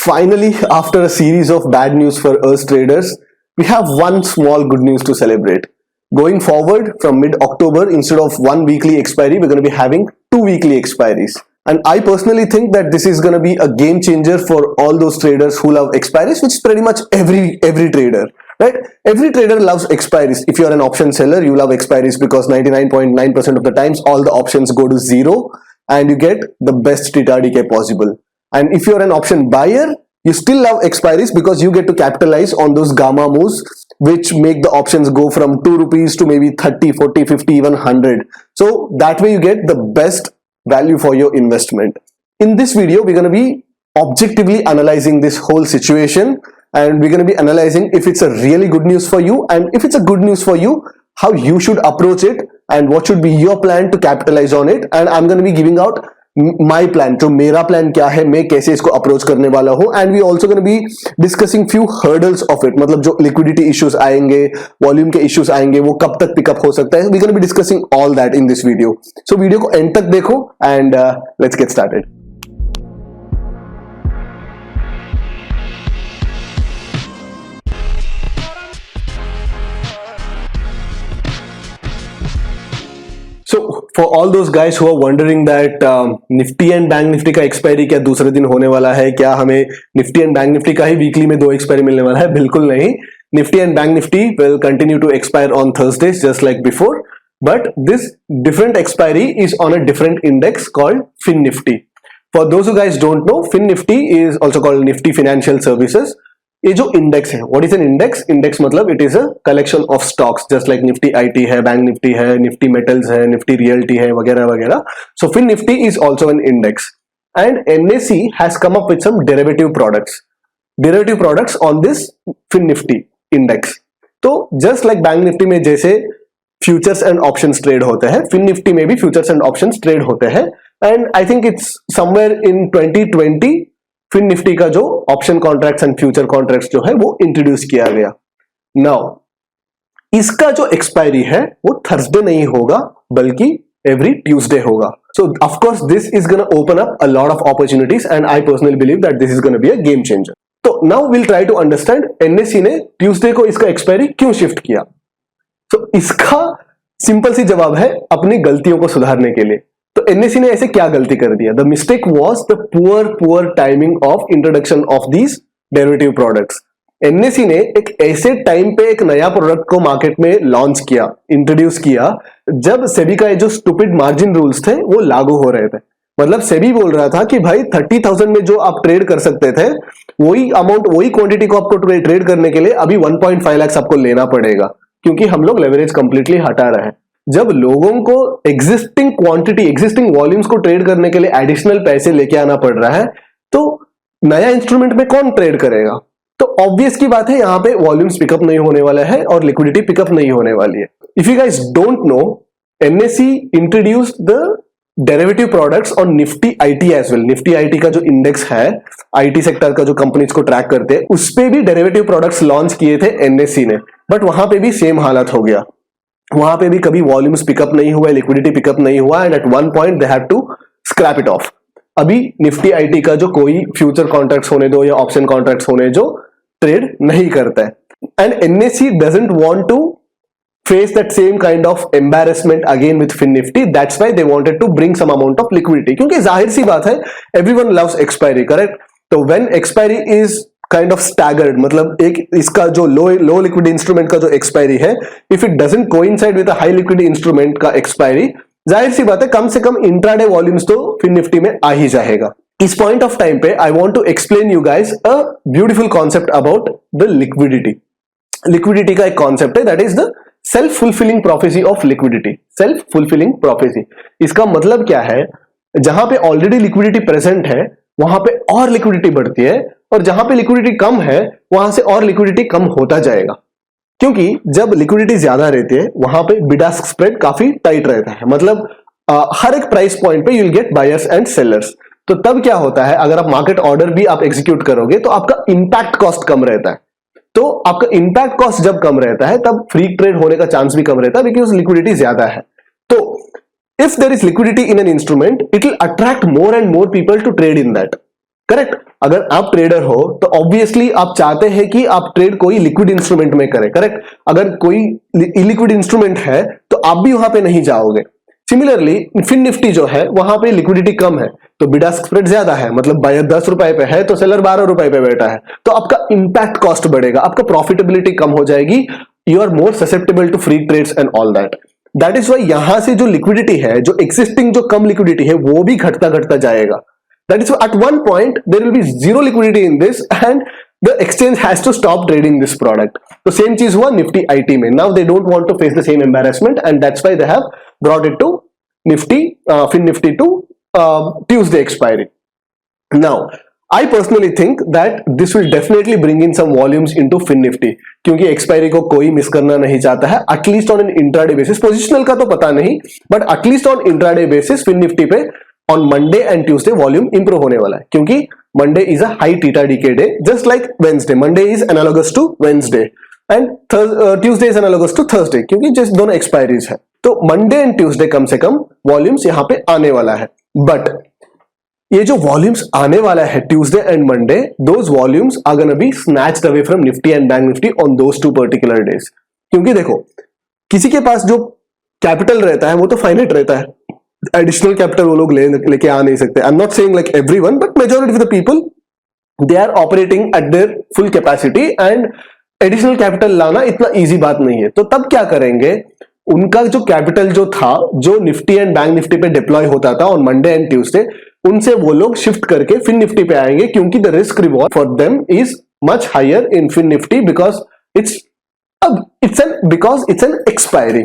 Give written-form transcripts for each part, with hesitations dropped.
Finally, after a series of bad news for us traders, we have one small good news to celebrate. Going forward from mid-October, instead of one weekly expiry, we're going to be having 2 weekly expiries. And I personally think that this is going to be a game changer for all those traders who love expiries, which is pretty much every trader, right? Every trader loves expiries. If you're an option seller, you love expiries because 99.9% of the times all the options go to zero and you get the best TTRDK possible. And if you're an option buyer, you still love expiries because you get to capitalize on those gamma moves which make the options go from 2 rupees to maybe 30, 40, 50, even 100. So that way you get the best value for your investment. In this video, we're going to be objectively analyzing this whole situation, and we're going to be analyzing if it's a really good news for you, and if it's a good news for you, how you should approach it and what should be your plan to capitalize on it. And I'm going to be giving out my plan, जो मेरा plan क्या है, मैं कैसे इसको approach करने वाला हूं. And we also gonna be discussing few hurdles of it, मतलब जो लिक्विडिटी इश्यूज आएंगे, वॉल्यूम के इश्यूज आएंगे, वो कब तक पिकअप हो सकता है. We gonna be discussing all that in this video. So video को एंड तक देखो and let's get started. So for all those guys who are wondering that Nifty and Bank Nifty का एक्सपायरी क्या दूसरे दिन होने वाला है, क्या हमें Nifty and Bank Nifty का ही वीकली में 2 एक्सपायरी मिलने वाला है, बिल्कुल नहीं. Nifty and Bank Nifty will continue to expire on Thursdays just like before, but this different expiry is on a different index called Fin Nifty. For those who guys don't know, Fin Nifty is also called Nifty Financial Services. ये जो index है, what is an index? Index मतलब it is a collection of stocks, just like Nifty IT है, bank Nifty है, Nifty metals है, Nifty realty है, वगैरह वगैरह. So fin Nifty is also an index and NSE has come up with some derivative products on this fin Nifty index. तो just like bank Nifty में जैसे futures and options trade होते हैं, फिन निफ्टी में भी फ्यूचर्स एंड ऑप्शंस ट्रेड होते हैं. And I think it's somewhere in 2020 Fin Nifty का जो option contracts and future contracts जो है वो इंट्रोड्यूस किया गया. नाउ इसका जो एक्सपायरी है वो थर्सडे नहीं होगा बल्कि एवरी ट्यूसडे होगा. So of course this is gonna open up a lot of opportunities and I personally believe that this is gonna be a game changer. तो now will try to understand NSC ने Tuesday को इसका expiry क्यों shift किया. तो इसका simple सी जवाब है अपनी गलतियों को सुधारने के लिए. तो एनएससी ने ऐसे क्या गलती कर दिया? The mistake was the poor timing of introduction of these derivative products. NSC ने एक ऐसे टाइम पे एक नया प्रोडक्ट को मार्केट में लॉन्च किया, इंट्रोड्यूस किया, जब सेबी का जो स्टूपिड मार्जिन रूल्स थे वो लागू हो रहे थे. मतलब सेबी बोल रहा था कि भाई 30,000 में जो आप ट्रेड कर सकते थे, वही अमाउंट, वही क्वांटिटी को आपको ट्रेड करने के लिए अभी 1.5 लाख आपको लेना पड़ेगा, क्योंकि हम लोग लेवरेज कंप्लीटली हटा रहे हैं. जब लोगों को एग्जिस्टिंग क्वांटिटी, एग्जिस्टिंग वॉल्यूम्स को ट्रेड करने के लिए एडिशनल पैसे लेके आना पड़ रहा है, तो नया इंस्ट्रूमेंट में कौन ट्रेड करेगा? तो ऑब्वियस की बात है, यहां पे वॉल्यूम्स पिकअप नहीं होने वाला है और लिक्विडिटी पिकअप नहीं होने वाली है. If you guys don't know, NSE introduced the derivative products on Nifty IT as well. Nifty IT का जो इंडेक्स है, आईटी सेक्टर का जो कंपनीज को ट्रैक करते हैं, उस पे भी डेरिवेटिव प्रोडक्ट्स लॉन्च किए थे एनएसई ने, बट वहां पे भी सेम हालत हो गया. वहां पे भी कभी वॉल्यूम्स पिकअप नहीं हुआ, लिक्विडिटी पिकअप नहीं हुआ, and at one point they had to scrap it off. अभी निफ्टी आईटी का जो कोई फ्यूचर कॉन्ट्रैक्ट्स होने दो या ऑप्शन कॉन्ट्रैक्ट्स होने जो ट्रेड नहीं करता है. And NSC doesn't want to face that same kind of embarrassment again with Fin Nifty. That's why they wanted to bring some amount of liquidity, क्योंकि जाहिर सी बात है, एवरीवन लव्स एक्सपायरी, करेक्ट? तो when expiry is kind of staggered, मतलब एक इसका जो लो लिक्विड इंस्ट्रूमेंट का जो एक्सपायरी है, if it doesn't coincide with a high liquid instrument का एक्सपायरी, जाहिर सी बात है कम से कम इंट्राडे वॉल्यूम्स तो फिन निफ्टी में आ ही जाएगा. इस पॉइंट ऑफ टाइम पे I want to explain you guys a beautiful concept about the liquidity. Liquidity का एक कॉन्सेप्ट है, that is the self fulfilling prophecy of liquidity. Self fulfilling prophecy, इसका मतलब क्या है? जहां पे ऑलरेडी लिक्विडिटी प्रेजेंट है वहां पे और लिक्विडिटी बढ़ती है, और जहां पे लिक्विडिटी कम है वहां से और लिक्विडिटी कम होता जाएगा. क्योंकि जब लिक्विडिटी ज्यादा रहती है वहां पे बिड आस्क स्प्रेड काफी टाइट रहता है, मतलब हर एक प्राइस पॉइंट पे you will get buyers and sellers. तो तब क्या होता है, अगर आप मार्केट ऑर्डर भी आप एग्जीक्यूट करोगे तो आपका इंपैक्ट कॉस्ट कम रहता है. तो आपका इंपैक्ट कॉस्ट जब कम रहता है तब फ्री ट्रेड होने का चांस भी कम रहता है, बिकॉज लिक्विडिटी ज्यादा है. तो if there is liquidity in an instrument, it will attract more and more people to trade in that. Correct. अगर आप ट्रेडर हो तो ऑब्वियसली आप चाहते हैं कि आप ट्रेड कोई लिक्विड इंस्ट्रूमेंट में करें, करेक्ट। अगर कोई इलिक्विड इंस्ट्रूमेंट है तो आप भी वहां पे नहीं जाओगे। सिमिलरली फिन निफ्टी जो है वहां पे लिक्विडिटी कम है तो बिड आस्क स्प्रेड ज्यादा है, मतलब बायर 10 रुपए पे है तो सेलर 12 रुपए पे बैठा है, तो आपका इंपैक्ट कॉस्ट बढ़ेगा, आपका प्रॉफिटेबिलिटी कम हो जाएगी, you are more susceptible to free trades and all that. That is why यहां से जो लिक्विडिटी है, जो एक्सिस्टिंग जो कम लिक्विडिटी है वो भी घटता घटता जाएगा। That is at one point there will be zero liquidity in this and the exchange has to stop trading this product. So same चीज हुआ Nifty IT में. Now they don't want to face the same embarrassment and that's why they have brought it to Nifty, Fin Nifty to Tuesday expiry. Now I personally think that this will definitely bring in some volumes into Fin Nifty क्योंकि expiry को कोई miss करना नहीं चाहता है, at least on an intraday basis. Positional का तो पता नहीं, but at least on intraday basis Fin Nifty पे on Monday and Tuesday volume improve होने वाला है क्योंकि Monday is a high theta decay day just like Wednesday. Monday is analogous to Wednesday and Tuesday is analogous to Thursday क्योंकि just दोनों expiries है। तो Monday and Tuesday कम से कम volumes यहाँ पे आने वाला है। बट ये जो वॉल्यूम्स आने वाला है Tuesday and Monday, those volumes are gonna be snatched away from Nifty and Bank Nifty on those two particular days। क्योंकि देखो किसी के पास जो कैपिटल रहता है वो तो फाइनाइट रहता है, एडिशनल कैपिटल वो लोग लेके आ नहीं सकते। I am not saying like everyone but majority of the people they are operating at their full capacity and additional capital लाना इतना इजी बात नहीं है। तो तब क्या करेंगे, उनका जो कैपिटल जो था जो निफ्टी एंड बैंक निफ्टी पे डिप्लॉय होता था ऑन मंडे एंड ट्यूसडे, उनसे वो लोग शिफ्ट करके फिन निफ्टी पे आएंगे क्योंकि the risk reward for them is much higher in Fin Nifty because it's an expiry.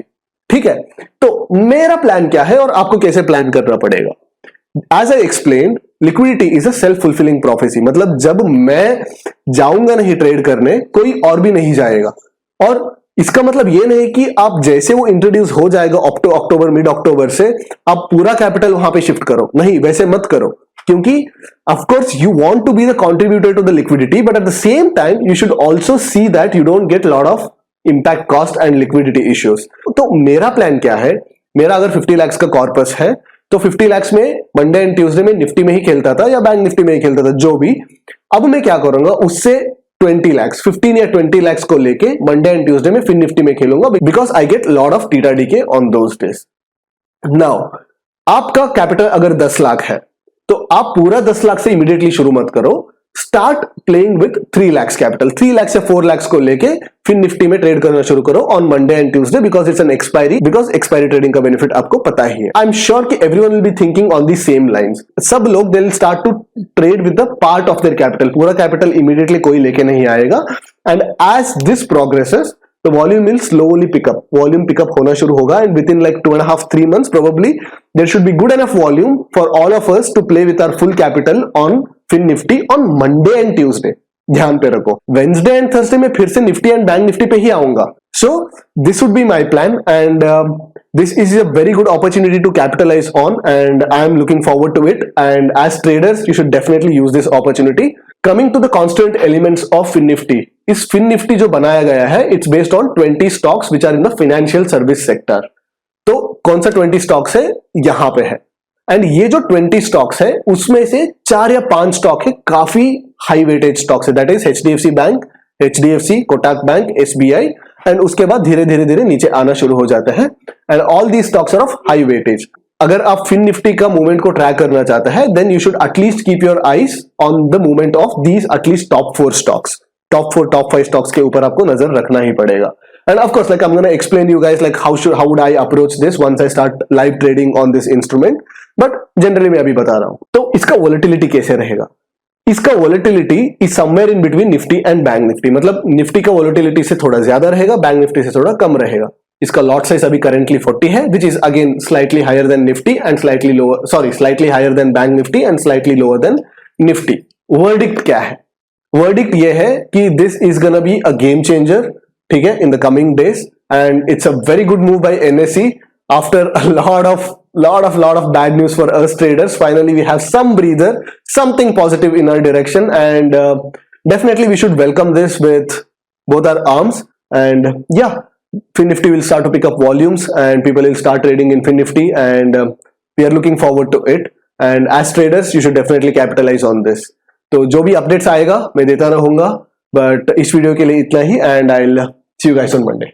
ठीक है, तो मेरा प्लान क्या है और आपको कैसे प्लान करना पड़ेगा। As I explain, liquidity is a self fulfilling prophecy, मतलब जब मैं जाऊंगा नहीं ट्रेड करने कोई और भी नहीं जाएगा। और इसका मतलब ये नहीं कि आप जैसे वो इंट्रोड्यूस हो जाएगा अक्टूबर मिड अक्टूबर से आप पूरा कैपिटल वहां पे शिफ्ट करो, नहीं वैसे मत करो क्योंकि of course you want to be the contributor to the liquidity but at the same time you should also see that you don't get lot of impact cost and liquidity issues. तो मेरा plan क्या है, मेरा अगर 50 लाख का corpus है तो 50 लाख में मंडे एंड ट्यूसडे में निफ्टी में ही खेलता था या बैंक निफ्टी में ही खेलता था जो भी। अब मैं क्या करूंगा, उससे 20 लाख 15 या 20 लाख को लेके मंडे एंड ट्यूसडे में फिन निफ्टी में खेलूंगा because I get lot of theta DK on those days. Now आपका कैपिटल अगर 10 लाख है तो आप पूरा 10 लाख से इमीडिएटली शुरू मत करो, start playing with 3 lakh capital, 3 lakh से 4 लाख को लेके फिर निफ्टी में ट्रेड करना शुरू करो on Monday and Tuesday because it's an expiry, because expiry trading का बेनिफिट आपको पता ही है। आई एम श्योर कि everyone will be thinking on the same lines. सब लोग they will start to trade with the part of their capital, पूरा capital immediately कोई लेके नहीं आएगा। And as this progresses the volume will slowly pick up, volume pick up होना शुरू होगा and within like 2.5-3 months probably there should be good enough volume for all of us to play with our full capital on Fin Nifty on Monday and Tuesday। ध्यान पे रखो, Wednesday and Thursday में फिर से Nifty and bank Nifty पे ही आऊंगा। So this would be my plan and this is a very good opportunity to capitalize on and I am looking forward to it and as traders you should definitely use this opportunity। Coming to the constant elements of Fin Nifty, इस Fin Nifty जो बनाया गया है it's based on 20 stocks which are in the financial service sector। तो कौन सा 20 stocks है, यहां पे है। एंड ये जो 20 स्टॉक्स है उसमें से 4 या 5 स्टॉक है काफी हाई वेटेज स्टॉक्स है, that is HDFC bank, HDFC, Kotak bank, SBI and उसके बाद धीरे धीरे धीरे नीचे आना शुरू हो जाता है and all the stocks are of high weightage. अगर आप फिन निफ्टी का मूवमेंट को ट्रैक करना चाहते हैं then you should at least keep your eyes on the movement of these at least top 4 stocks, top 4 top 5 stocks के ऊपर आपको नजर रखना ही पड़ेगा। And of course, like I'm gonna explain you guys like how would I approach this once I start live trading on this instrument, but generally मैं अभी बता रहा हूं। तो इसका volatility कैसे रहेगा, इसका volatility is somewhere in between Nifty and Bank Nifty, मतलब निफ्टी का volatility से थोड़ा ज्यादा रहेगा, बैंक निफ्टी से थोड़ा कम रहेगा। इसका लॉट साइज अभी currently 40 है which is again slightly higher than Nifty and slightly higher than Bank Nifty and slightly lower than Nifty। Verdict क्या है, verdict ये है कि this is gonna be a game changer, ठीक है, in the coming days and it's a very good move by NSE after a lot of bad news for us traders. Finally we have some breather, something positive in our direction and definitely we should welcome this with both our arms and yeah, Fin Nifty will start to pick up volumes and people will start trading in Fin Nifty and we are looking forward to it and as traders you should definitely capitalize on this। तो जो भी updates आएगा मैं देता रहूंगा, but इस video के लिए इतना ही, and I will see you guys on Monday.